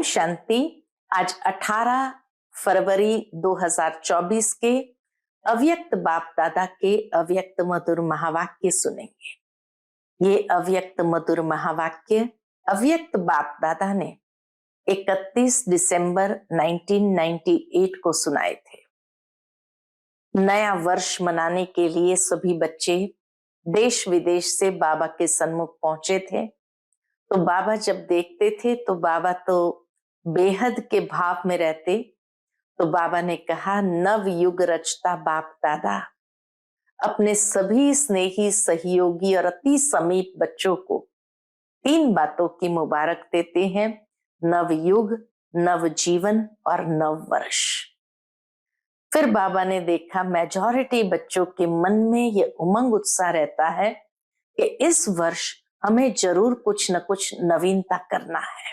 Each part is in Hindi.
शांति। आज 18 फरवरी 2024 के अव्यक्त बाप दादा के अव्यक्त मधुर महावाक्य सुनेंगे। ये अव्यक्त मधुर महावाक्य अव्यक्त बाप दादा ने 31 दिसंबर 1998 को सुनाए थे। नया वर्ष मनाने के लिए सभी बच्चे देश विदेश से बाबा के सन्मुख पहुंचे थे। तो बाबा जब देखते थे तो बाबा तो बेहद के भाव में रहते। तो बाबा ने कहा, नव युग रचता बाप दादा अपने सभी स्नेही सहयोगी और अति समीप बच्चों को 3 बातों की मुबारक देते हैं: नव युग, नव जीवन और नव वर्ष। फिर बाबा ने देखा मेजॉरिटी बच्चों के मन में ये उमंग उत्साह रहता है कि इस वर्ष हमें जरूर कुछ न कुछ नवीनता करना है।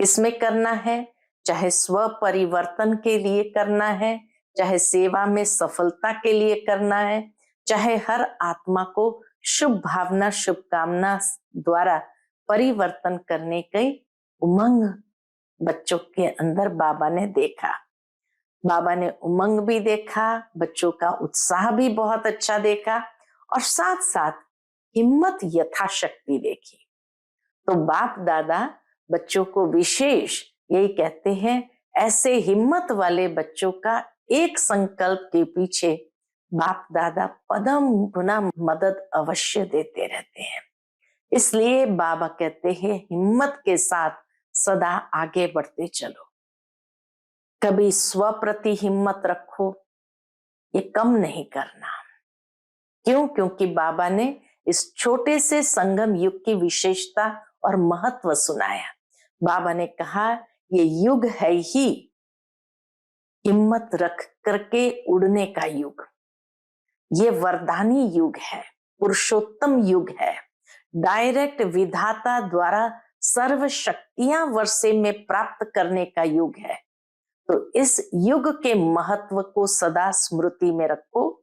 इसमें करना है, चाहे स्व परिवर्तन के लिए करना है, चाहे सेवा में सफलता के लिए करना है, चाहे हर आत्मा को शुभ भावना शुभकामना द्वारा परिवर्तन करने की उमंग बच्चों के अंदर बाबा ने देखा। बाबा ने उमंग भी देखा, बच्चों का उत्साह भी बहुत अच्छा देखा और साथ साथ हिम्मत यथाशक्ति देखी। तो बाप दादा बच्चों को विशेष यही कहते हैं, ऐसे हिम्मत वाले बच्चों का एक संकल्प के पीछे बाप दादा पदम गुना मदद अवश्य देते रहते हैं। इसलिए बाबा कहते हैं, हिम्मत के साथ सदा आगे बढ़ते चलो। कभी स्व प्रति हिम्मत रखो, ये कम नहीं करना। क्यों? क्योंकि बाबा ने इस छोटे से संगम युग की विशेषता और महत्व सुनाया। बाबा ने कहा, ये युग है ही हिम्मत रख करके उड़ने का युग। ये वरदानी युग है, पुरुषोत्तम युग है, डायरेक्ट विधाता द्वारा सर्व शक्तियां वर्षे में प्राप्त करने का युग है। तो इस युग के महत्व को सदा स्मृति में रखो।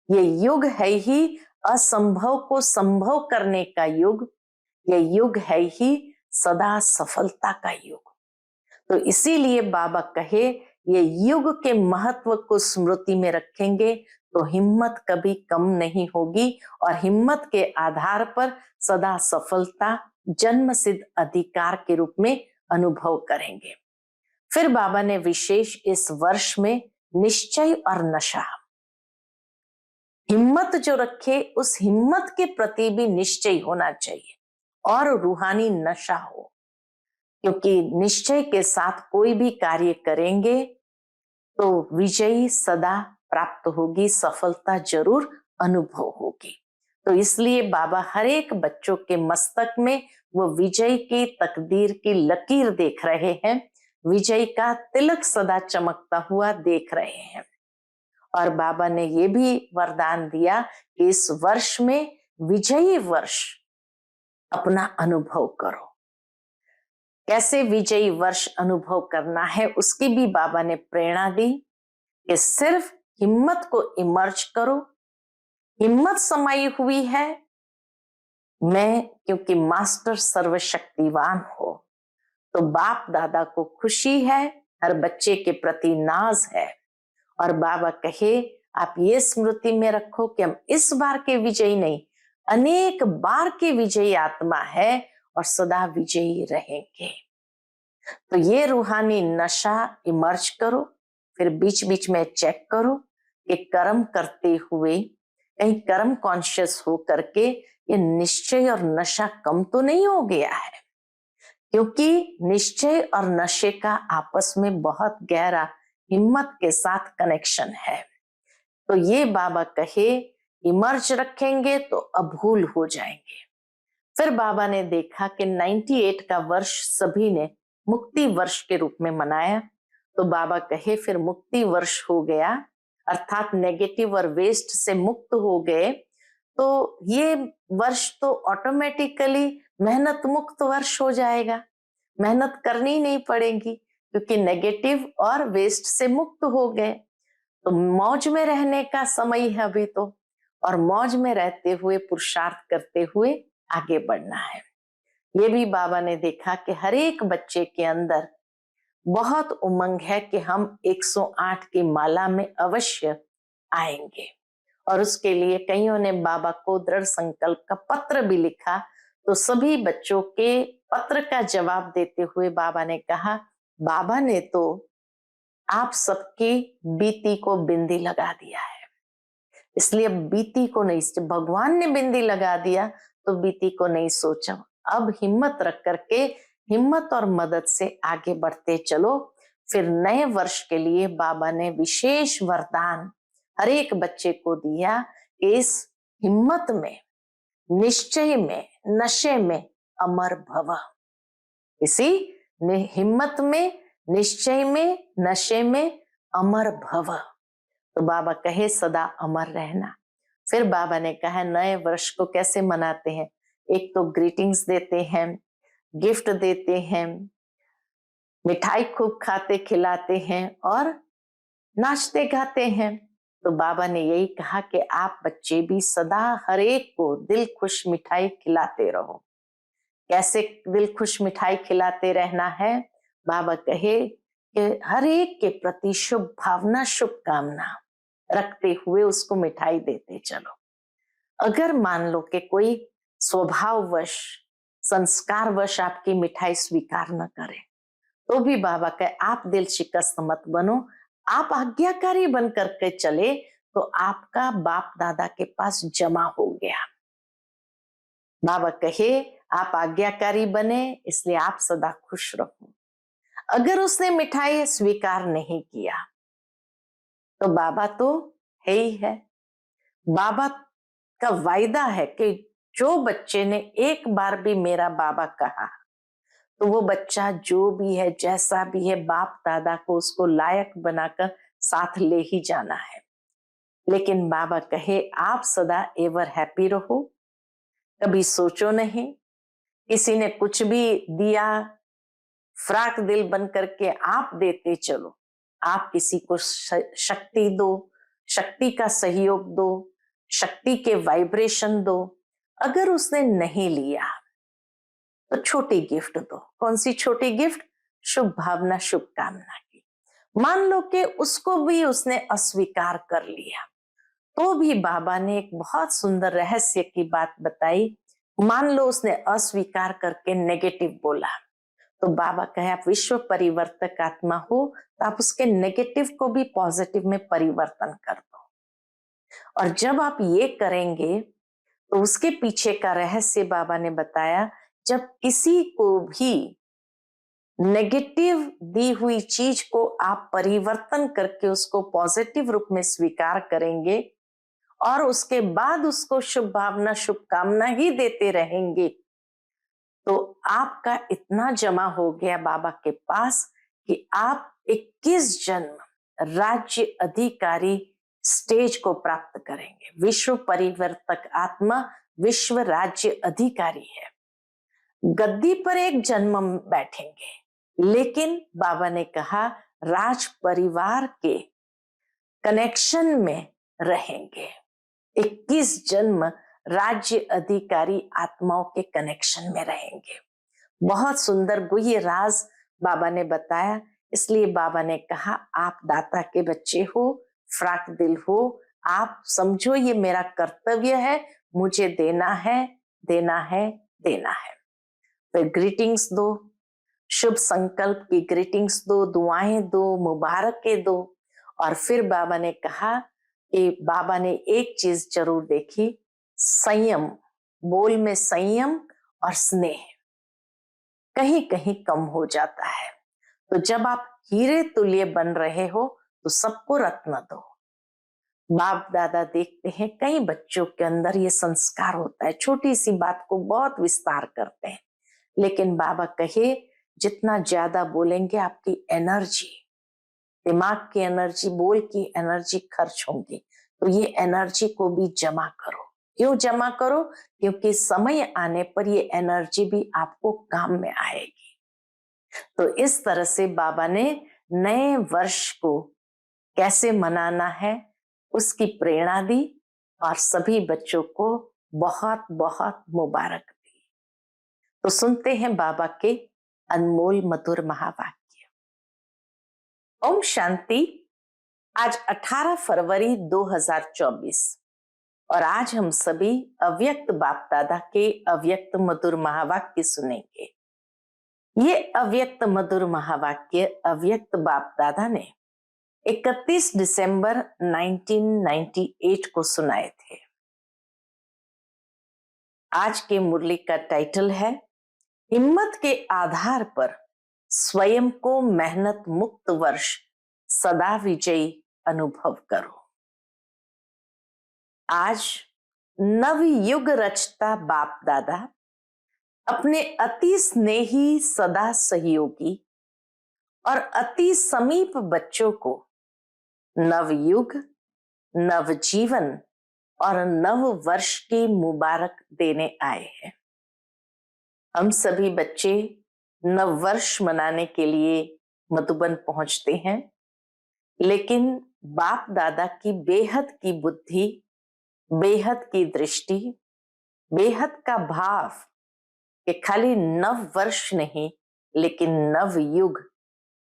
ये युग है ही असंभव को संभव करने का युग, ये युग है ही सदा सफलता का युग। तो इसीलिए बाबा कहे, ये युग के महत्व को स्मृति में रखेंगे तो हिम्मत कभी कम नहीं होगी और हिम्मत के आधार पर सदा सफलता जन्म सिद्ध अधिकार के रूप में अनुभव करेंगे। फिर बाबा ने विशेष इस वर्ष में निश्चय और नशा, हिम्मत जो रखे उस हिम्मत के प्रति भी निश्चय होना चाहिए और रूहानी नशा हो, क्योंकि निश्चय के साथ कोई भी कार्य करेंगे तो विजयी सदा प्राप्त होगी, सफलता जरूर अनुभव होगी। तो इसलिए बाबा हर एक बच्चों के मस्तक में वो विजय की तकदीर की लकीर देख रहे हैं, विजय का तिलक सदा चमकता हुआ देख रहे हैं। और बाबा ने ये भी वरदान दिया कि इस वर्ष में विजयी वर्ष अपना अनुभव करो। कैसे विजयी वर्ष अनुभव करना है उसकी भी बाबा ने प्रेरणा दी कि सिर्फ हिम्मत को इमर्ज करो। हिम्मत समाई हुई है मैं, क्योंकि मास्टर सर्वशक्तिवान हो। तो बाप दादा को खुशी है, हर बच्चे के प्रति नाज है। और बाबा कहे, आप ये स्मृति में रखो कि हम इस बार के विजयी नहीं, अनेक बार के विजयी आत्मा है और सदा विजयी रहेंगे। तो ये रूहानी नशा इमर्ज करो। फिर बीच बीच में चेक करो कि कर्म करते हुए कहीं कर्म कॉन्शियस हो करके ये निश्चय और नशा कम तो नहीं हो गया है, क्योंकि निश्चय और नशे का आपस में बहुत गहरा हिम्मत के साथ कनेक्शन है। तो ये बाबा कहे, इमर्ज रखेंगे तो अभूल हो जाएंगे। फिर बाबा ने देखा कि 98 का वर्ष सभी ने मुक्ति वर्ष के रूप में मनाया। तो बाबा कहे, फिर मुक्ति वर्ष हो गया, अर्थात नेगेटिव और वेस्ट से मुक्त हो गए, तो ये वर्ष तो ऑटोमेटिकली मेहनत मुक्त वर्ष हो जाएगा, मेहनत करनी नहीं पड़ेगी, क्योंकि नेगेटिव और वेस्ट से मुक्त हो गए। तो मौज में रहने का समय है अभी तो, और मौज में रहते हुए पुरुषार्थ करते हुए आगे बढ़ना है। ये भी बाबा ने देखा कि हर एक बच्चे के अंदर बहुत उमंग है कि हम 108 की माला में अवश्य आएंगे। और उसके लिए कईयों ने बाबा को दृढ़ संकल्प का पत्र भी लिखा। तो सभी बच्चों के पत्र का जवाब देते हुए बाबा ने कहा, बाबा ने तो आप सबकी बीती को बिंदी लगा दिया है, इसलिए बीती को नहीं, जब भगवान ने बिंदी लगा दिया तो बीती को नहीं सोचा। अब हिम्मत रख करके, हिम्मत और मदद से आगे बढ़ते चलो। फिर नए वर्ष के लिए बाबा ने विशेष वरदान हर एक बच्चे को दिया कि इस हिम्मत में, निश्चय में, नशे में अमर भव। इसी हिम्मत में, निश्चय में, नशे में अमर भव। तो बाबा कहे सदा अमर रहना। फिर बाबा ने कहा नए वर्ष को कैसे मनाते हैं, एक तो ग्रीटिंग्स देते हैं, गिफ्ट देते हैं, मिठाई खूब खाते खिलाते हैं और नाचते गाते हैं। तो बाबा ने यही कहा कि आप बच्चे भी सदा हर एक को दिल खुश मिठाई खिलाते रहो। कैसे दिल खुश मिठाई खिलाते रहना है? बाबा कहे कि हर एक के प्रति शुभ भावना, शुभकामना रखते हुए उसको मिठाई देते चलो। अगर मान लो कि कोई स्वभाववश, संस्कारवश आपकी मिठाई स्वीकार न करे, तो भी बाबा कहे आप दिल शिकस्त मत बनो, आप आज्ञाकारी बन करके चले तो आपका बाप दादा के पास जमा हो गया। बाबा कहे आप आज्ञाकारी बने, इसलिए आप सदा खुश रहो। अगर उसने मिठाई स्वीकार नहीं किया तो बाबा तो है ही है। बाबा का वायदा है कि जो बच्चे ने एक बार भी मेरा बाबा कहा तो वो बच्चा जो भी है, जैसा भी है, बाप दादा को उसको लायक बनाकर साथ ले ही जाना है। लेकिन बाबा कहे आप सदा एवर हैप्पी रहो, कभी सोचो नहीं किसी ने कुछ भी दिया, फ्राक दिल बन करके आप देते चलो। आप किसी को शक्ति दो, शक्ति का सहयोग दो, शक्ति के वाइब्रेशन दो। अगर उसने नहीं लिया तो छोटी गिफ्ट दो। कौन सी छोटी गिफ्ट? शुभ भावना, शुभकामना की। मान लो कि उसको भी उसने अस्वीकार कर लिया, तो भी बाबा ने एक बहुत सुंदर रहस्य की बात बताई। मान लो उसने अस्वीकार करके नेगेटिव बोला, तो बाबा कहे आप विश्व परिवर्तक आत्मा हो, तो आप उसके नेगेटिव को भी पॉजिटिव में परिवर्तन कर दो। और जब आप ये करेंगे तो उसके पीछे का रहस्य बाबा ने बताया, जब किसी को भी नेगेटिव दी हुई चीज को आप परिवर्तन करके उसको पॉजिटिव रूप में स्वीकार करेंगे और उसके बाद उसको शुभ भावना, शुभकामना ही देते रहेंगे, तो आपका इतना जमा हो गया बाबा के पास कि आप 21 जन्म राज्य अधिकारी स्टेज को प्राप्त करेंगे। विश्व परिवर्तक आत्मा विश्व राज्य अधिकारी है। गद्दी पर एक जन्म बैठेंगे, लेकिन बाबा ने कहा राज परिवार के कनेक्शन में रहेंगे। 21 जन्म राज्य अधिकारी आत्माओं के कनेक्शन में रहेंगे। बहुत सुंदर गुह्य राज बाबा ने बताया। इसलिए बाबा ने कहा आप दाता के बच्चे हो, फ्राक दिल हो, आप समझो ये मेरा कर्तव्य है, मुझे देना है, देना है, देना है। फिर ग्रीटिंग्स दो, शुभ संकल्प की ग्रीटिंग्स दो, दुआएं दो, मुबारकें दो। और फिर बाबा ने कहा कि बाबा ने एक चीज जरूर देखी, संयम, बोल में संयम और स्नेह कहीं कहीं कम हो जाता है। तो जब आप हीरे तुल्य बन रहे हो तो सबको रत्न दो। बाप दादा देखते हैं कई बच्चों के अंदर ये संस्कार होता है, छोटी सी बात को बहुत विस्तार करते हैं, लेकिन बाबा कहे जितना ज्यादा बोलेंगे आपकी एनर्जी, दिमाग की एनर्जी, बोल की एनर्जी खर्च होगी। तो ये एनर्जी को भी जमा करो। क्यों जमा करो? क्योंकि समय आने पर ये एनर्जी भी आपको काम में आएगी। तो इस तरह से बाबा ने नए वर्ष को कैसे मनाना है उसकी प्रेरणा दी और सभी बच्चों को बहुत बहुत मुबारक दी। तो सुनते हैं बाबा के अनमोल मधुर महावाक्य। ओम शांति। आज 18 फरवरी 2024 और आज हम सभी अव्यक्त बाप दादा के अव्यक्त मधुर महावाक्य सुनेंगे। ये अव्यक्त मधुर महावाक्य अव्यक्त बाप दादा ने 31 दिसंबर 1998 को सुनाए थे। आज के मुरली का टाइटल है हिम्मत के आधार पर स्वयं को मेहनत मुक्त वर्ष सदा विजयी अनुभव करो। आज नव युग रचता बाप दादा अपने अति स्नेही सदा सहयोगी और अति समीप बच्चों को नव युग, नव जीवन और नव वर्ष की मुबारक देने आए हैं। हम सभी बच्चे नव वर्ष मनाने के लिए मधुबन पहुंचते हैं, लेकिन बाप दादा की बेहद की बुद्धि, बेहद की दृष्टि, बेहद का भाव कि खाली नव वर्ष नहीं लेकिन नव युग,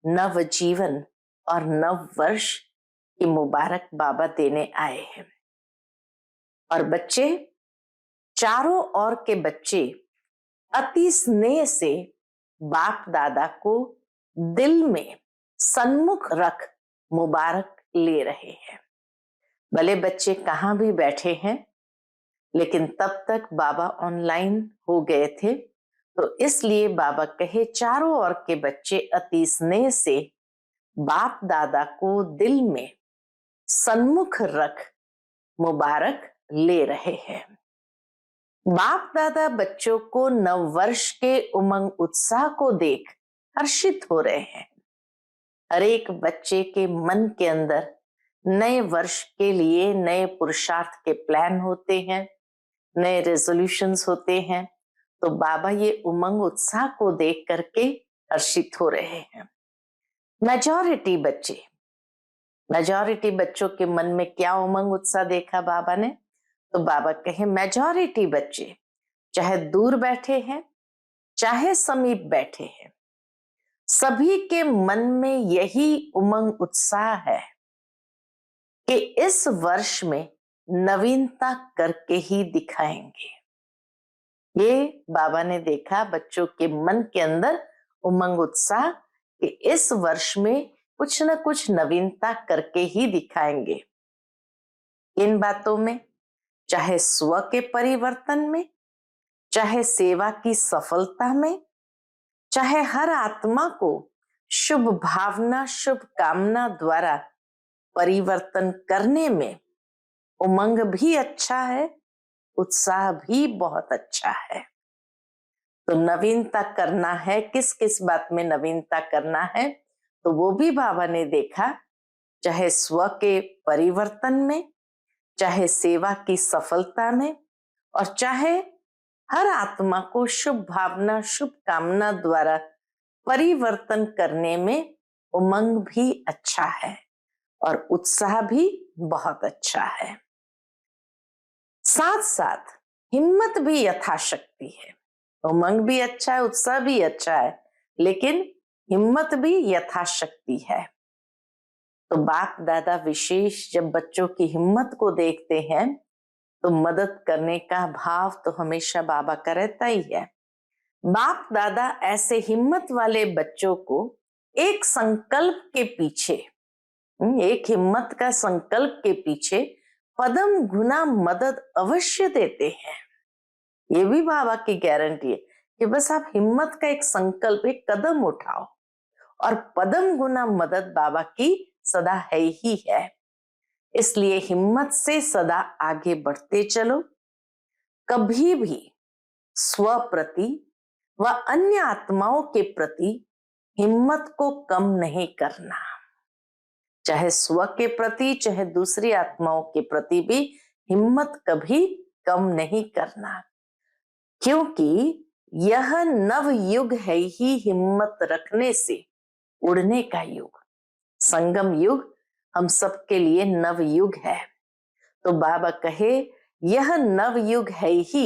नव जीवन और नव वर्ष की मुबारक बाबा देने आए हैं। और बच्चे, चारों ओर के बच्चे अति स्नेह से बाप दादा को दिल में सन्मुख रख मुबारक ले रहे हैं। भले बच्चे कहाँ भी बैठे हैं, लेकिन तब तक बाबा ऑनलाइन हो गए थे, तो इसलिए बाबा कहे चारों ओर के बच्चे अति स्नेह से बाप दादा को दिल में सन्मुख रख मुबारक ले रहे हैं। बाप दादा बच्चों को नव वर्ष के उमंग उत्साह को देख हर्षित हो रहे हैं। हर एक बच्चे के मन के अंदर नए वर्ष के लिए नए पुरुषार्थ के प्लान होते हैं, नए रेजोल्यूशंस होते हैं, तो बाबा ये उमंग उत्साह को देख करके हर्षित हो रहे हैं। मेजॉरिटी बच्चों के मन में क्या उमंग उत्साह देखा बाबा ने? तो बाबा कहे मेजॉरिटी बच्चे चाहे दूर बैठे हैं चाहे समीप बैठे हैं, सभी के मन में यही उमंग उत्साह है कि इस वर्ष में नवीनता करके ही दिखाएंगे। ये बाबा ने देखा बच्चों के मन के अंदर उमंग उत्साह कि इस वर्ष में कुछ न कुछ नवीनता करके ही दिखाएंगे। इन बातों में चाहे स्व के परिवर्तन में, चाहे सेवा की सफलता में, चाहे हर आत्मा को शुभ भावना, शुभ कामना द्वारा परिवर्तन करने में उमंग भी अच्छा है, उत्साह भी बहुत अच्छा है। तो नवीनता करना है, किस किस बात में नवीनता करना है, तो वो भी बाबा ने देखा, चाहे स्व के परिवर्तन में, चाहे सेवा की सफलता में, और चाहे हर आत्मा को शुभ भावना, शुभ कामना द्वारा परिवर्तन करने में उमंग भी अच्छा है और उत्साह भी बहुत अच्छा है। साथ साथ हिम्मत भी यथाशक्ति है। उमंग भी अच्छा है, उत्साह भी अच्छा है, लेकिन हिम्मत भी यथाशक्ति है। तो बाप दादा विशेष जब बच्चों की हिम्मत को देखते हैं तो मदद करने का भाव तो हमेशा बाबा का रहता ही है। बाप दादा ऐसे हिम्मत वाले बच्चों को एक संकल्प के पीछे, एक हिम्मत का संकल्प के पीछे पदम गुना मदद अवश्य देते हैं। ये भी बाबा की गारंटी है कि बस आप हिम्मत का एक संकल्प, एक कदम उठाओ और पदम गुना मदद बाबा की सदा है ही है। इसलिए हिम्मत से सदा आगे बढ़ते चलो। कभी भी स्व प्रति व अन्य आत्माओं के प्रति हिम्मत को कम नहीं करना। चाहे स्व के प्रति चाहे दूसरी आत्माओं के प्रति भी हिम्मत कभी कम नहीं करना, क्योंकि यह नव युग है ही हिम्मत रखने से उड़ने का युग। संगम युग हम सबके लिए नव युग है। तो बाबा कहे यह नव युग है ही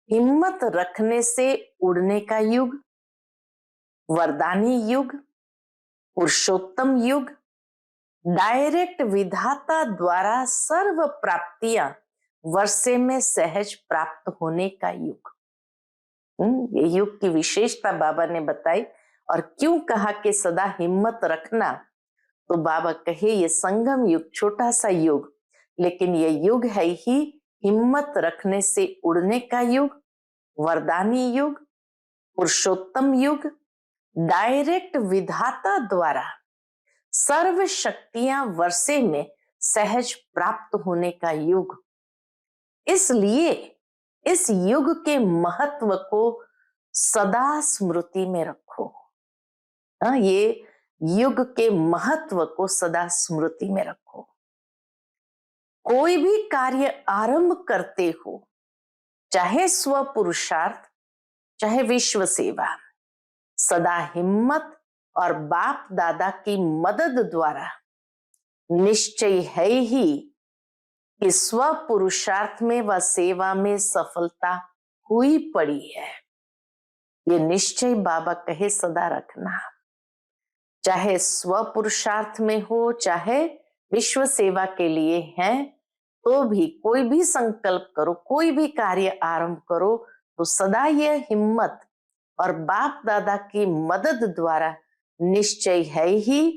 हिम्मत रखने से उड़ने का युग, वरदानी युग, पुरुषोत्तम युग, डायरेक्ट विधाता द्वारा सर्व प्राप्तियां वर्षे में सहज प्राप्त होने का युग। ये युग की विशेषता बाबा ने बताई। और क्यों कहा कि सदा हिम्मत रखना, तो बाबा कहे ये संगम युग छोटा सा युग, लेकिन ये युग है ही हिम्मत रखने से उड़ने का युग, वरदानी युग, पुरुषोत्तम युग, डायरेक्ट विधाता द्वारा सर्व शक्तियां वर्षे में सहज प्राप्त होने का युग। इसलिए इस युग के महत्व को सदा स्मृति में रखो। ये युग के महत्व को सदा स्मृति में रखो। कोई भी कार्य आरंभ करते हो, चाहे स्व पुरुषार्थ चाहे विश्व सेवा, सदा हिम्मत और बाप दादा की मदद द्वारा निश्चय है ही कि स्व पुरुषार्थ में व सेवा में सफलता हुई पड़ी है। ये निश्चय बाबा कहे सदा रखना, चाहे स्व पुरुषार्थ में हो चाहे विश्व सेवा के लिए है, तो भी कोई भी संकल्प करो, कोई भी कार्य आरंभ करो, तो सदा यह हिम्मत और बाप दादा की मदद द्वारा निश्चय है ही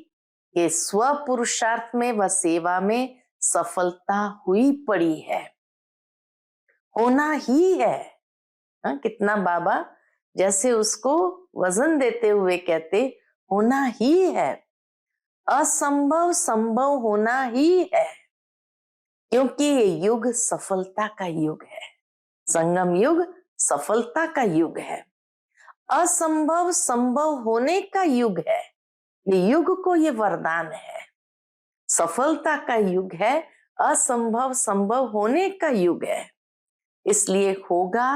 कि स्व पुरुषार्थ में व सेवा में सफलता हुई पड़ी है, होना ही है। कितना बाबा जैसे उसको वजन देते हुए कहते, होना ही है, असंभव संभव होना ही है, क्योंकि ये युग सफलता का युग है। संगम युग सफलता का युग है, असंभव संभव होने का युग है। ये युग को ये वरदान है, सफलता का युग है, असंभव संभव होने का युग है। इसलिए होगा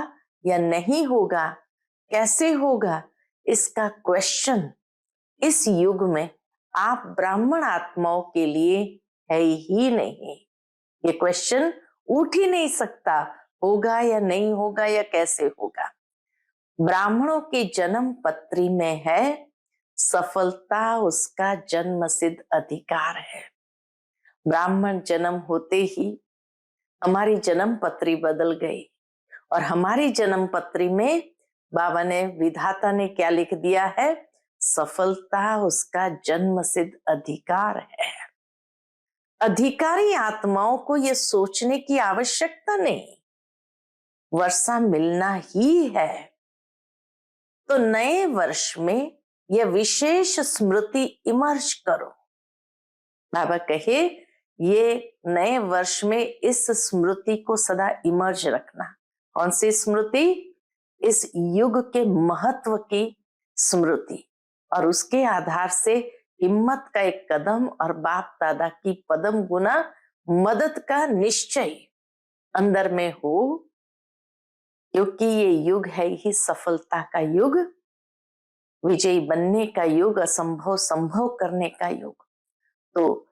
या नहीं होगा, कैसे होगा, इसका क्वेश्चन इस युग में आप ब्राह्मण आत्माओं के लिए है ही नहीं। ये क्वेश्चन उठ ही नहीं सकता, होगा या नहीं होगा या कैसे होगा। ब्राह्मणों के जन्म पत्री में है, सफलता उसका जन्म सिद्ध अधिकार है। ब्राह्मण जन्म होते ही हमारी जन्म पत्री बदल गई, और हमारी जन्म पत्री में बाबा ने, विधाता ने क्या लिख दिया है, सफलता उसका जन्म सिद्ध अधिकार है। अधिकारी आत्माओं को यह सोचने की आवश्यकता नहीं, वर्षा मिलना ही है। तो नए वर्ष में यह विशेष स्मृति इमर्ज करो। बाबा कहे ये नए वर्ष में इस स्मृति को सदा इमर्ज रखना। कौन सी स्मृति? इस युग के महत्व की स्मृति, और उसके आधार से हिम्मत का एक कदम और बाप दादा की पदम गुना मदद का निश्चय अंदर में हो, क्योंकि ये युग है ही सफलता का युग, विजयी बनने का युग, असंभव संभव करने का युग। तो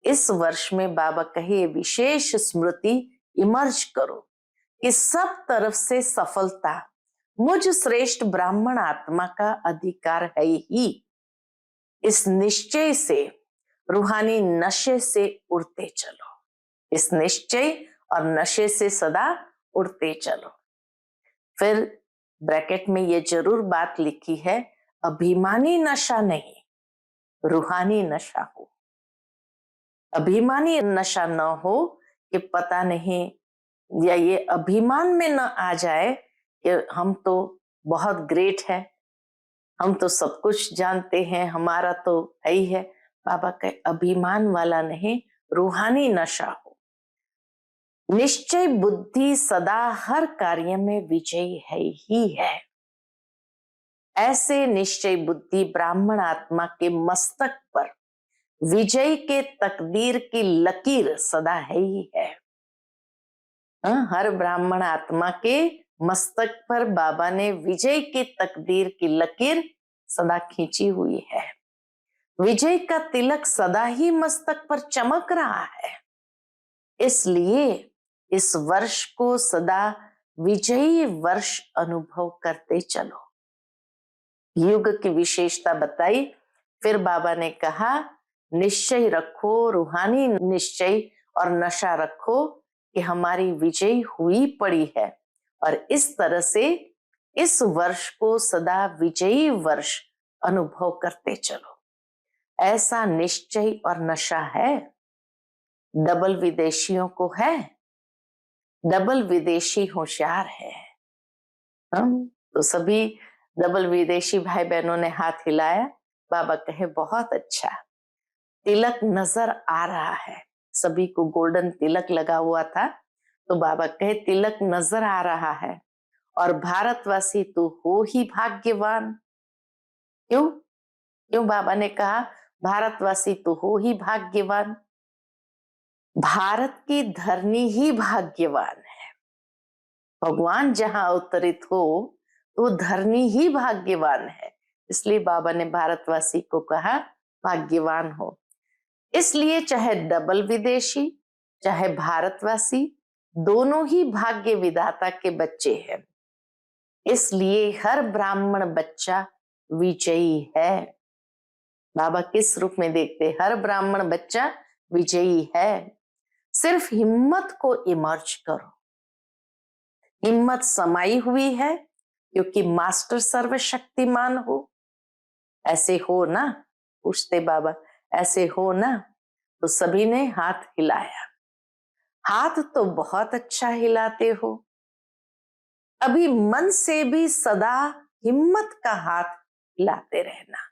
इस वर्ष में बाबा कहे विशेष स्मृति इमर्ज करो कि सब तरफ से सफलता मुझ श्रेष्ठ ब्राह्मण आत्मा का अधिकार है ही। इस निश्चय से, रूहानी नशे से उड़ते चलो, इस निश्चय और नशे से सदा उड़ते चलो। फिर ब्रैकेट में ये जरूर बात लिखी है, अभिमानी नशा नहीं, रूहानी नशा हो। अभिमानी नशा न हो कि पता नहीं, या ये अभिमान में न आ जाए कि हम तो बहुत ग्रेट है, हम तो सब कुछ जानते हैं, हमारा तो है ही है। बाबा के अभिमान वाला नहीं, रूहानी नशा हो। निश्चय बुद्धि सदा हर कार्य में विजयी है ही है। ऐसे निश्चय बुद्धि ब्राह्मण आत्मा के मस्तक पर विजय के तकदीर की लकीर सदा है ही है। हर ब्राह्मण आत्मा के मस्तक पर बाबा ने विजय की तकदीर की लकीर सदा खींची हुई है। विजय का तिलक सदा ही मस्तक पर चमक रहा है। इसलिए इस वर्ष को सदा विजयी वर्ष अनुभव करते चलो। युग की विशेषता बताई। फिर बाबा ने कहा निश्चय रखो, रूहानी निश्चय और नशा रखो कि हमारी विजय हुई पड़ी है, और इस तरह से इस वर्ष को सदा विजयी वर्ष अनुभव करते चलो। ऐसा निश्चय और नशा है। डबल विदेशियों को है, डबल विदेशी होशियार है। हम तो सभी डबल विदेशी भाई बहनों ने हाथ हिलाया। बाबा कहे बहुत अच्छा, तिलक नजर आ रहा है। सभी को गोल्डन तिलक लगा हुआ था, तो बाबा कहे तिलक नजर आ रहा है, और भारतवासी तू हो ही भाग्यवान। क्यों क्यों बाबा ने कहा भारतवासी तो हो ही भाग्यवान? भारत की धरनी ही भाग्यवान है। भगवान जहां अवतरित हो तो धरनी ही भाग्यवान है। इसलिए बाबा ने भारतवासी को कहा भाग्यवान हो। इसलिए चाहे डबल विदेशी चाहे भारतवासी, दोनों ही भाग्य विधाता के बच्चे हैं। इसलिए हर ब्राह्मण बच्चा विजयी है। बाबा किस रूप में देखते? हर ब्राह्मण बच्चा विजयी है। सिर्फ हिम्मत को इमर्ज करो। हिम्मत समाई हुई है क्योंकि मास्टर सर्वशक्तिमान हो। ऐसे हो ना? पूछते बाबा, ऐसे हो ना? तो सभी ने हाथ हिलाया। हाथ तो बहुत अच्छा हिलाते हो। अभी मन से भी सदा हिम्मत का हाथ हिलाते रहना।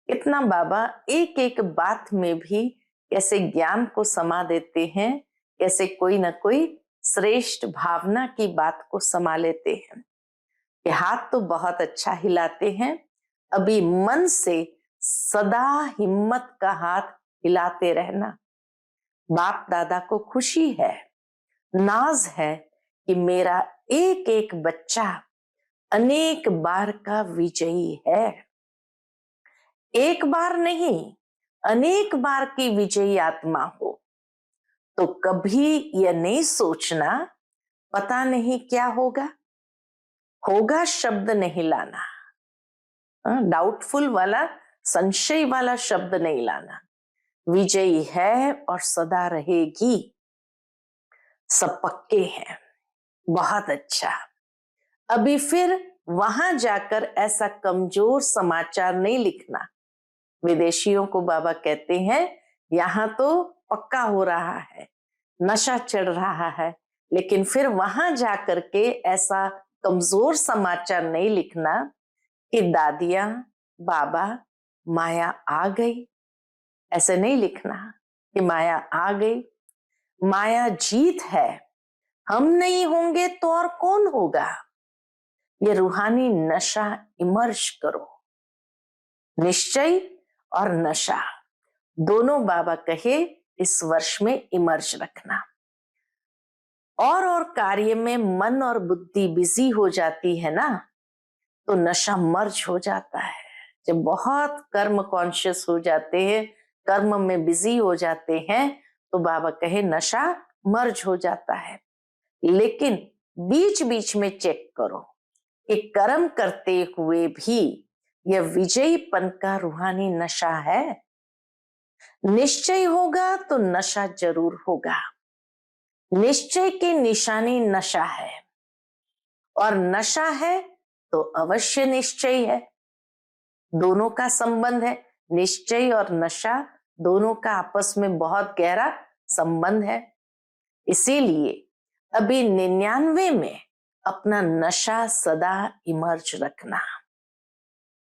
इतना बाबा एक एक बात में भी कैसे ज्ञान को समा देते हैं, कैसे कोई ना कोई श्रेष्ठ भावना की बात को समा लेते हैं। कि हाथ तो बहुत अच्छा हिलाते हैं, अभी मन से सदा हिम्मत का हाथ हिलाते रहना। बाप दादा को खुशी है, नाज है कि मेरा एक एक बच्चा अनेक बार का विजयी है। एक बार नहीं, अनेक बार की विजयी आत्मा हो। तो कभी यह नहीं सोचना पता नहीं क्या होगा। होगा शब्द नहीं लाना, डाउटफुल वाला, संशय वाला शब्द नहीं लाना। विजयी है और सदा रहेगी, सब पक्के हैं। बहुत अच्छा। अभी फिर वहां जाकर ऐसा कमजोर समाचार नहीं लिखना। विदेशियों को बाबा कहते हैं यहाँ तो पक्का हो रहा है, नशा चढ़ रहा है, लेकिन फिर वहां जाकर के ऐसा कमजोर समाचार नहीं लिखना कि दादिया बाबा माया आ गई। ऐसे नहीं लिखना कि माया आ गई। माया जीत है, हम नहीं होंगे तो और कौन होगा। ये रूहानी नशा इमर्ज करो। निश्चय और नशा दोनों बाबा कहे इस वर्ष में इमर्ज रखना। और कार्य में मन और बुद्धि बिजी हो जाती है ना, तो नशा मर्ज हो जाता है। जब बहुत कर्म कॉन्शियस हो जाते हैं, कर्म में बिजी हो जाते हैं, तो बाबा कहे नशा मर्ज हो जाता है। लेकिन बीच बीच में चेक करो कि कर्म करते हुए भी यह विजयीपन का रूहानी नशा है। निश्चय होगा तो नशा जरूर होगा। निश्चय की निशानी नशा है, और नशा है तो अवश्य निश्चय है। दोनों का संबंध है। निश्चय और नशा दोनों का आपस में बहुत गहरा संबंध है। इसीलिए अभी 99 में अपना नशा सदा इमर्ज रखना।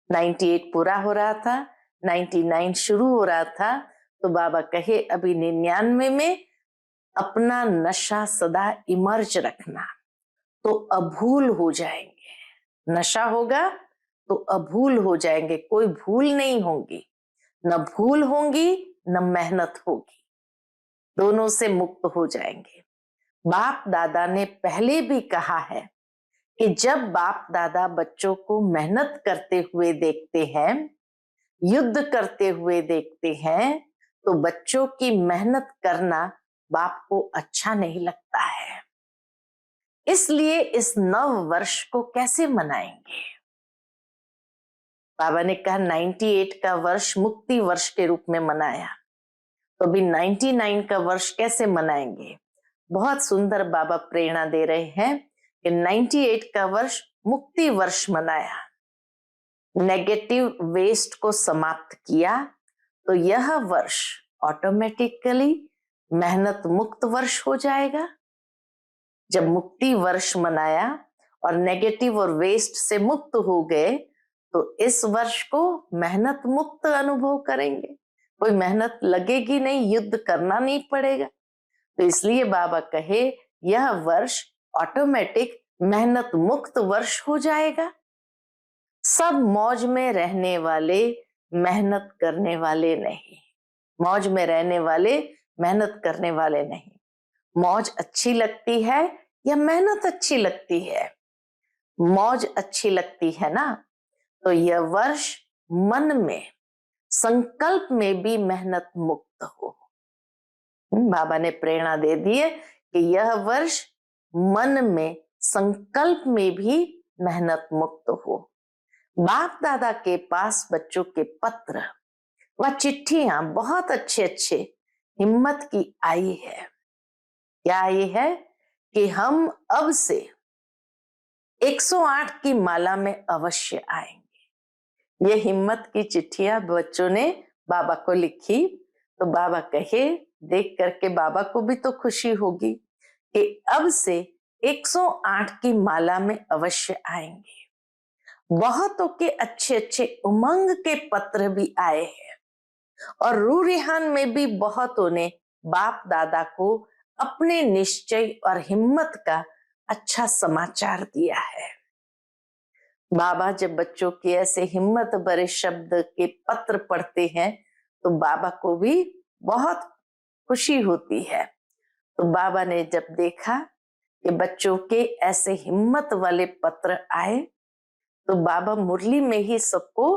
98 पूरा हो रहा था, 99 शुरू हो रहा था, तो बाबा कहे अभी 99 में अपना नशा सदा इमर्ज रखना, तो अभूल हो जाएंगे। नशा होगा तो अभूल हो जाएंगे, कोई भूल नहीं होगी, न भूल होंगी न मेहनत होगी, दोनों से मुक्त हो जाएंगे। बाप दादा ने पहले भी कहा है कि जब बाप दादा बच्चों को मेहनत करते हुए देखते हैं, युद्ध करते हुए देखते हैं, तो बच्चों की मेहनत करना बाप को अच्छा नहीं लगता है। इसलिए इस नव वर्ष को कैसे मनाएंगे? बाबा ने कहा 98 का वर्ष मुक्ति वर्ष के रूप में मनाया, तो अभी 99 का वर्ष कैसे मनाएंगे? बहुत सुंदर बाबा प्रेरणा दे रहे हैं कि 98 का वर्ष मुक्ति वर्ष मनाया, नेगेटिव वेस्ट को समाप्त किया, तो यह वर्ष ऑटोमेटिकली मेहनत मुक्त वर्ष हो जाएगा। जब मुक्ति वर्ष मनाया और नेगेटिव और वेस्ट से मुक्त हो गए, तो इस वर्ष को मेहनत मुक्त अनुभव करेंगे, कोई मेहनत लगेगी नहीं, युद्ध करना नहीं पड़ेगा। तो इसलिए बाबा कहे यह वर्ष ऑटोमेटिक मेहनत मुक्त वर्ष हो जाएगा। सब मौज में रहने वाले, मेहनत करने वाले नहीं। मौज में रहने वाले, मेहनत करने वाले नहीं। मौज अच्छी लगती है या मेहनत अच्छी लगती है? मौज अच्छी लगती है ना, तो यह वर्ष मन में, संकल्प में भी मेहनत मुक्त हो। बाबा ने प्रेरणा दे दी है कि यह वर्ष मन में, संकल्प में भी मेहनत मुक्त हो। बाप दादा के पास बच्चों के पत्र व चिट्ठियां बहुत अच्छे अच्छे हिम्मत की आई है। क्या आई है? कि हम अब से 108 की माला में अवश्य आएंगे। ये हिम्मत की चिट्ठियां बच्चों ने बाबा को लिखी, तो बाबा कहे, देख करके बाबा को भी तो खुशी होगी कि अब से 108 की माला में अवश्य आएंगे। बहुतों के अच्छे अच्छे उमंग के पत्र भी आए हैं और रूरिहान में भी बहुतों ने बाप दादा को अपने निश्चय और हिम्मत का अच्छा समाचार दिया है। बाबा जब बच्चों के ऐसे हिम्मत भरे शब्द के पत्र पढ़ते हैं तो बाबा को भी बहुत खुशी होती है। तो बाबा ने जब देखा कि बच्चों के ऐसे हिम्मत वाले पत्र आए, तो बाबा मुरली में ही सबको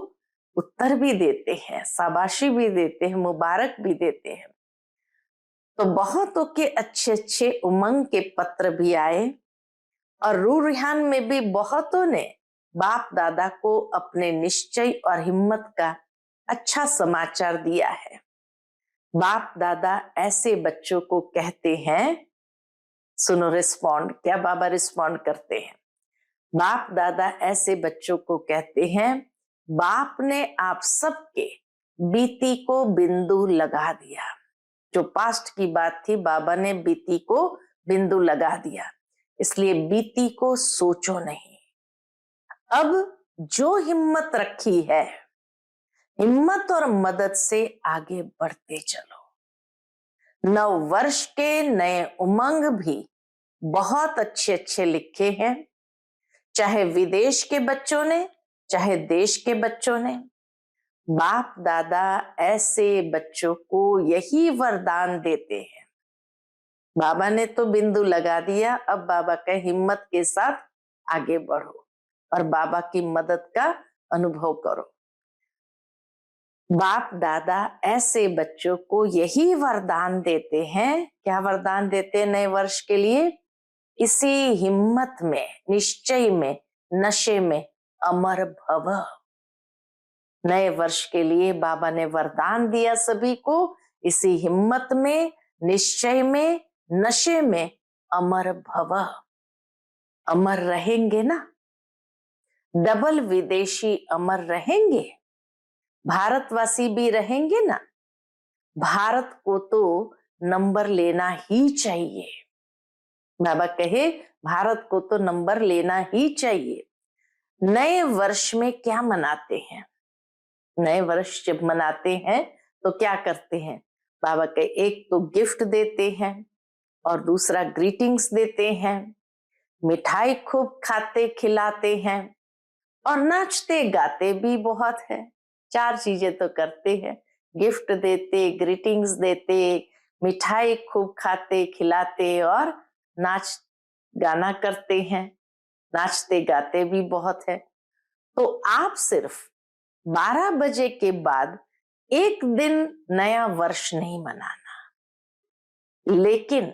उत्तर भी देते हैं, शाबाशी भी देते हैं, मुबारक भी देते हैं। तो बहुतों के अच्छे अच्छे उमंग के पत्र भी आए और रूरिहान में भी बहुतों ने बाप दादा को अपने निश्चय और हिम्मत का अच्छा समाचार दिया है। बाप दादा ऐसे बच्चों को कहते हैं, सुनो रिस्पॉन्ड, क्या बाबा रिस्पॉन्ड करते हैं। बाप दादा ऐसे बच्चों को कहते हैं, बाप ने आप सबके बीती को बिंदु लगा दिया। जो पास्ट की बात थी, बाबा ने बीती को बिंदु लगा दिया, इसलिए बीती को सोचो नहीं। अब जो हिम्मत रखी है, हिम्मत और मदद से आगे बढ़ते चलो। नव वर्ष के नए उमंग भी बहुत अच्छे अच्छे लिखे हैं, चाहे विदेश के बच्चों ने, चाहे देश के बच्चों ने। बाप दादा ऐसे बच्चों को यही वरदान देते हैं। बाबा ने तो बिंदु लगा दिया, अब बाबा का हिम्मत के साथ आगे बढ़ो और बाबा की मदद का अनुभव करो। बाप दादा ऐसे बच्चों को यही वरदान देते हैं। क्या वरदान देते हैं नए वर्ष के लिए? इसी हिम्मत में, निश्चय में, नशे में अमर भव। नए वर्ष के लिए बाबा ने वरदान दिया सभी को, इसी हिम्मत में, निश्चय में, नशे में अमर भव। अमर रहेंगे ना? डबल विदेशी अमर रहेंगे, भारतवासी भी रहेंगे ना? भारत को तो नंबर लेना ही चाहिए। बाबा कहे भारत को तो नंबर लेना ही चाहिए। नए वर्ष में क्या मनाते हैं? नए वर्ष जब मनाते हैं तो क्या करते हैं? बाबा के एक तो गिफ्ट देते हैं और दूसरा ग्रीटिंग्स देते हैं, मिठाई खूब खाते खिलाते हैं और नाचते गाते भी बहुत है। 4 चीजें तो करते हैं, गिफ्ट देते, ग्रीटिंग्स देते, मिठाई खूब खाते खिलाते और नाच गाना करते हैं, नाचते गाते भी बहुत है। तो आप सिर्फ 12 बजे के बाद एक दिन नया वर्ष नहीं मनाना, लेकिन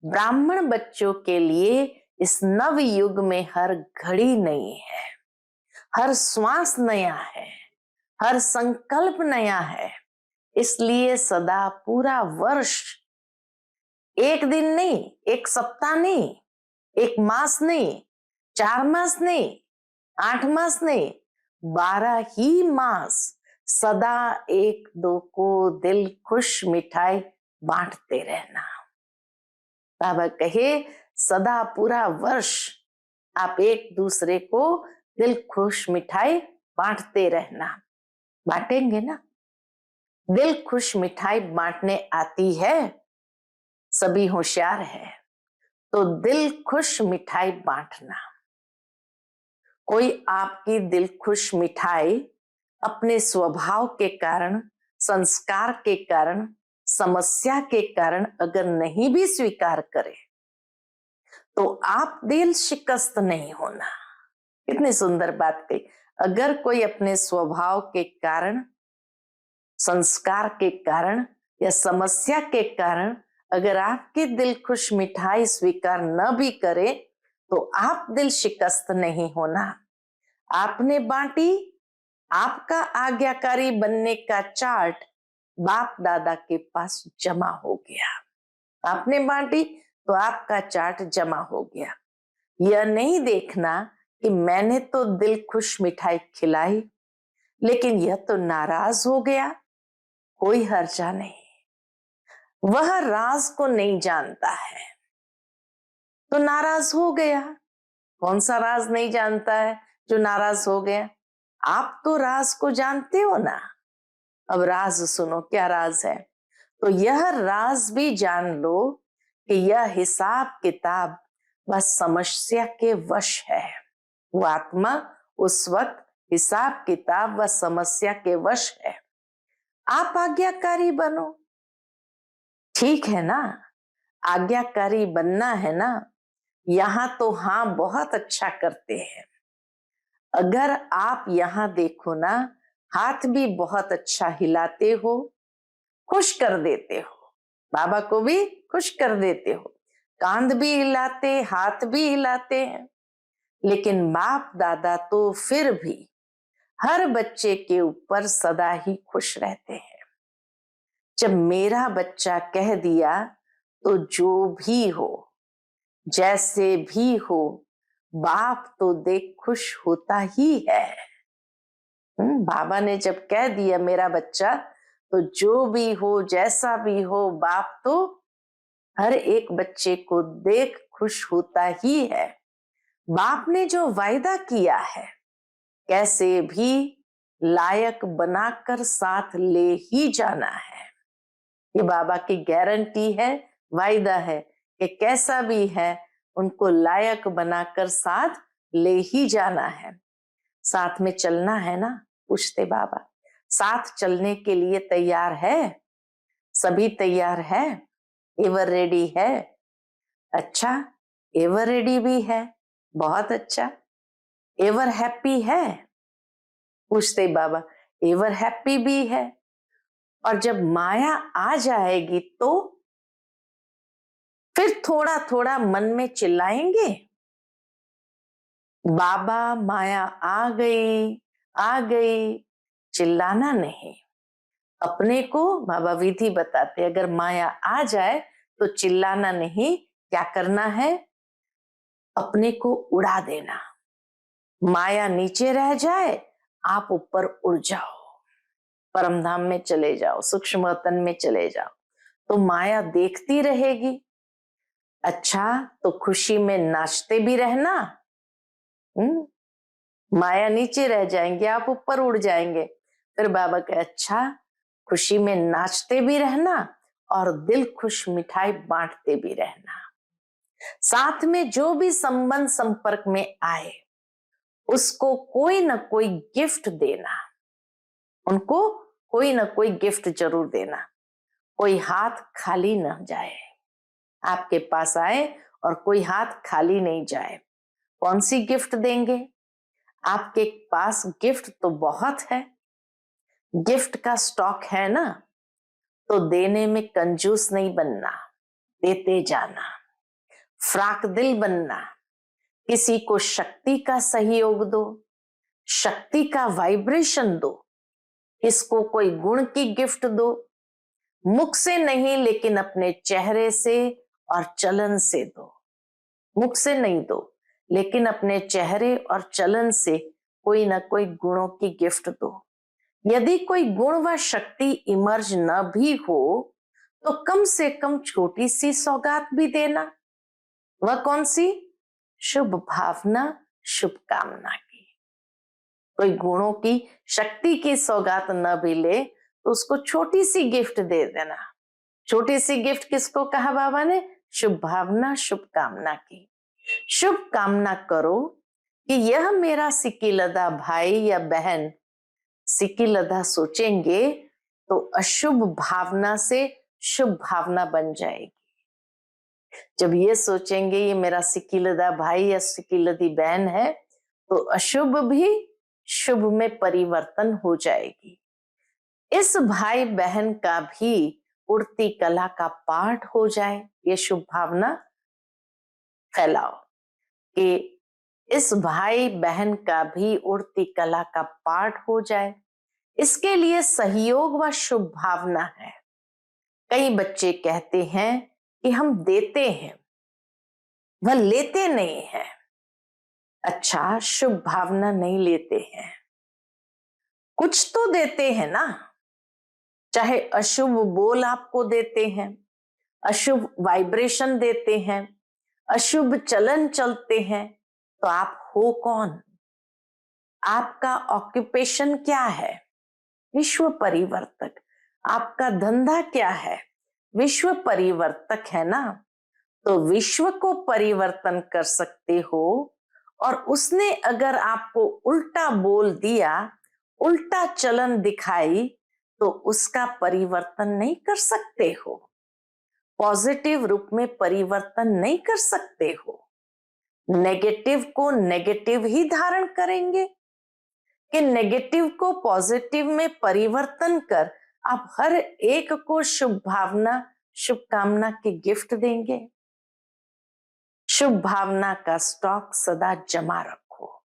ब्राह्मण बच्चों के लिए इस नव युग में हर घड़ी नई है, हर श्वास नया है, हर संकल्प नया है। इसलिए सदा पूरा वर्ष, एक दिन नहीं, एक सप्ताह नहीं, एक मास नहीं, 4 मास नहीं, 8 मास नहीं, 12 ही मास सदा एक दो को दिल खुश मिठाई बांटते रहना। बाबा कहे सदा पूरा वर्ष आप एक दूसरे को दिल खुश मिठाई बांटते रहना। बांटेंगे ना? दिल खुश मिठाई बांटने आती है, सभी होशियार है तो दिल खुश मिठाई बांटना। कोई आपकी दिल खुश मिठाई अपने स्वभाव के कारण, संस्कार के कारण, समस्या के कारण अगर नहीं भी स्वीकार करे तो आप दिल शिकस्त नहीं होना। कितनी सुंदर बात कही। अगर कोई अपने स्वभाव के कारण, संस्कार के कारण या समस्या के कारण अगर आपकी दिल खुश मिठाई स्वीकार न भी करे तो आप दिल शिकस्त नहीं होना। आपने बांटी, आपका आज्ञाकारी बनने का चार्ट बाप दादा के पास जमा हो गया। आपने बांटी तो आपका चार्ट जमा हो गया। यह नहीं देखना कि मैंने तो दिल खुश मिठाई खिलाई लेकिन यह तो नाराज हो गया, कोई हर्जा नहीं। वह राज को नहीं जानता है तो नाराज हो गया। कौन सा राज नहीं जानता है जो नाराज हो गया? आप तो राज को जानते हो ना। अब राज सुनो, क्या राज है? तो यह राज भी जान लो कि यह हिसाब किताब व समस्या के वश है। वो आत्मा उस वक्त हिसाब किताब व समस्या के वश है। आप आज्ञाकारी बनो, ठीक है ना? आज्ञाकारी बनना है ना। यहां तो हाँ बहुत अच्छा करते हैं। अगर आप यहां देखो ना, हाथ भी बहुत अच्छा हिलाते हो, खुश कर देते हो, बाबा को भी खुश कर देते हो, कांध भी हिलाते, हाथ भी हिलाते हैं। लेकिन बाप दादा तो फिर भी हर बच्चे के ऊपर सदा ही खुश रहते हैं। जब मेरा बच्चा कह दिया तो जो भी हो, जैसे भी हो, बाप तो देख खुश होता ही है। बाबा ने जब कह दिया मेरा बच्चा, तो जो भी हो, जैसा भी हो, बाप तो हर एक बच्चे को देख खुश होता ही है। बाप ने जो वायदा किया है, कैसे भी लायक बनाकर साथ ले ही जाना है। ये बाबा की गारंटी है, वायदा है कि कैसा भी है उनको लायक बनाकर साथ ले ही जाना है। साथ में चलना है ना? पूछते बाबा, साथ चलने के लिए तैयार है? सभी तैयार है? एवर रेडी है? अच्छा, एवर रेडी भी है, बहुत अच्छा। एवर हैप्पी है? पूछते बाबा, एवर हैप्पी भी है। और जब माया आ जाएगी तो फिर थोड़ा थोड़ा मन में चिल्लाएंगे, बाबा माया आ गई, आ गई। चिल्लाना नहीं। अपने को बाबा विधि बताते, अगर माया आ जाए तो चिल्लाना नहीं, क्या करना है? अपने को उड़ा देना। माया नीचे रह जाए, आप ऊपर उड़ जाओ, परमधाम में चले जाओ, सूक्ष्म वतन में चले जाओ। तो माया देखती रहेगी। अच्छा, तो खुशी में नाचते भी रहना। माया नीचे रह जाएंगे, आप ऊपर उड़ जाएंगे। फिर बाबा कहे, अच्छा, खुशी में नाचते भी रहना और दिल खुश मिठाई बांटते भी रहना। साथ में जो भी संबंध संपर्क में आए उसको कोई ना कोई गिफ्ट देना, उनको कोई ना कोई गिफ्ट जरूर देना। कोई हाथ खाली न जाए, आपके पास आए और कोई हाथ खाली नहीं जाए। कौन सी गिफ्ट देंगे? आपके पास गिफ्ट तो बहुत है, गिफ्ट का स्टॉक है ना, तो देने में कंजूस नहीं बनना, देते जाना। फ्राक दिल बनना, किसी को शक्ति का सहयोग दो, शक्ति का वाइब्रेशन दो, किसको कोई गुण की गिफ्ट दो, मुख से नहीं लेकिन अपने चेहरे से और चलन से दो। मुख से नहीं दो लेकिन अपने चेहरे और चलन से कोई ना कोई गुणों की गिफ्ट दो। यदि कोई गुण व शक्ति इमर्ज न भी हो तो कम से कम छोटी सी सौगात भी देना। वह कौन सी? शुभ भावना, शुभकामना की। कोई गुणों की शक्ति की सौगात न भी ले तो उसको छोटी सी गिफ्ट दे देना। छोटी सी गिफ्ट किसको कहा बाबा ने? शुभ भावना, शुभकामना की। शुभ कामना करो कि यह मेरा सिकिलदा भाई या बहन, सिकिलदा सोचेंगे तो अशुभ भावना से शुभ भावना बन जाएगी। जब ये सोचेंगे ये मेरा सिकिलदा भाई या सिकिलदी बहन है तो अशुभ भी शुभ में परिवर्तन हो जाएगी। इस भाई बहन का भी उड़ती कला का पाठ हो जाए, ये शुभ भावना फैलाओ कि इस भाई बहन का भी उड़ती कला का पाठ हो जाए। इसके लिए सहयोग व शुभ भावना है। कई बच्चे कहते हैं कि हम देते हैं, वह लेते नहीं है। अच्छा, शुभ भावना नहीं लेते हैं, कुछ तो देते हैं ना। चाहे अशुभ बोल आपको देते हैं, अशुभ वाइब्रेशन देते हैं, अशुभ चलन चलते हैं, तो आप हो कौन? आपका ऑक्यूपेशन क्या है? विश्व परिवर्तक। आपका धंधा क्या है? विश्व परिवर्तक है ना। तो विश्व को परिवर्तन कर सकते हो और उसने अगर आपको उल्टा बोल दिया, उल्टा चलन दिखाई, तो उसका परिवर्तन नहीं कर सकते हो। पॉजिटिव रूप में परिवर्तन नहीं कर सकते हो। नेगेटिव को नेगेटिव ही धारण करेंगे कि नेगेटिव को पॉजिटिव में परिवर्तन कर आप हर एक को शुभ भावना, शुभकामना की गिफ्ट देंगे। शुभ भावना का स्टॉक सदा जमा रखो।